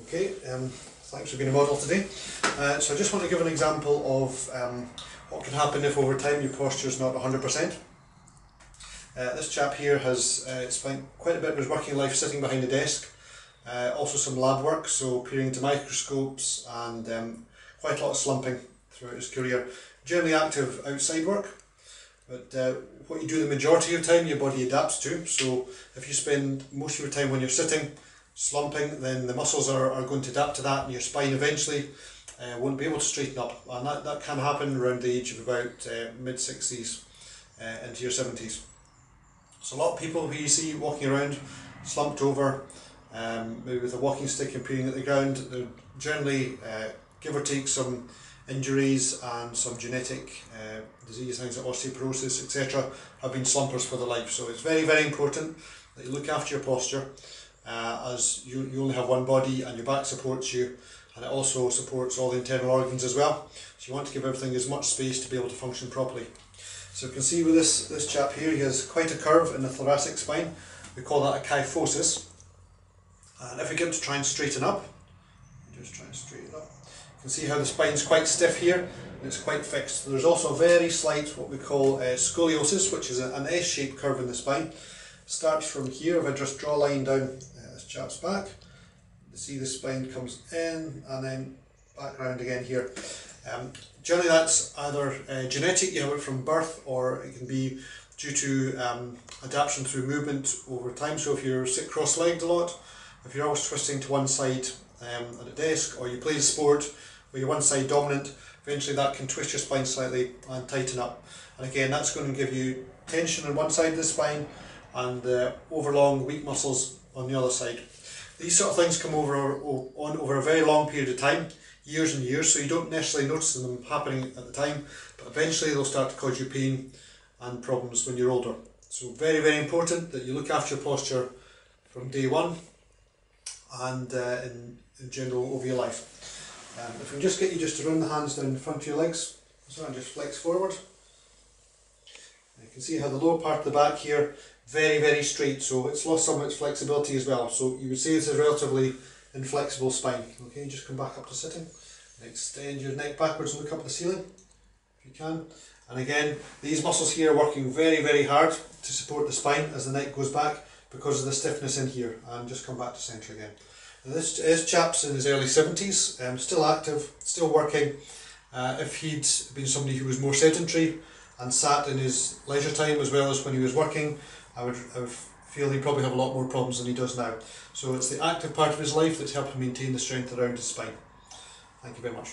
Okay, thanks for being a model today. So I just want to give an example of what can happen if over time your posture is not 100%. This chap here has spent quite a bit of his working life sitting behind a desk, also some lab work, so peering into microscopes and quite a lot of slumping throughout his career. Generally active outside work, but what you do the majority of the time your body adapts to. So if you spend most of your time when you're sitting slumping, then the muscles are going to adapt to that, and your spine eventually won't be able to straighten up, and that can happen around the age of about mid-60s into your 70s. So a lot of people who you see walking around slumped over, maybe with a walking stick and peering at the ground, they're generally, give or take, some injuries and some genetic disease, things like osteoporosis, etc., have been slumpers for their life. So it's very, very important that you look after your posture, as you only have one body and your back supports you, and it also supports all the internal organs as well. So you want to give everything as much space to be able to function properly. So you can see with this chap here, he has quite a curve in the thoracic spine. We call that a kyphosis. And if we get him to try and straighten up, just try and straighten up, you can see how the spine's quite stiff here and it's quite fixed. There's also a very slight, what we call scoliosis, which is an S-shaped curve in the spine. Starts from here. If I just draw a line down this chap's back, you see the spine comes in and then back round again here. Generally that's either genetic, you have it from birth, or it can be due to adaptation through movement over time. So if you sit cross-legged a lot, if you're always twisting to one side at a desk, or you play a sport where you're one side dominant, eventually that can twist your spine slightly and tighten up. And again, that's going to give you tension on one side of the spine and overlong weak muscles on the other side. These sort of things come over a very long period of time, years and years, so you don't necessarily notice them happening at the time, but eventually they'll start to cause you pain and problems when you're older. So very, very important that you look after your posture from day one and in general over your life. If we can just get you just to run the hands down the front of your legs, so and just flex forward. You can see how the lower part of the back here, very, very straight, so it's lost some of its flexibility as well. So you would say it's a relatively inflexible spine. Okay, just come back up to sitting. Extend your neck backwards and look up at the ceiling if you can. And again, these muscles here are working very, very hard to support the spine as the neck goes back because of the stiffness in here. And just come back to centre again. Now this chap's in his early 70s, still active, still working. If he'd been somebody who was more sedentary and sat in his leisure time as well as when he was working, I would feel he'd probably have a lot more problems than he does now. So it's the active part of his life that's helping maintain the strength around his spine. Thank you very much.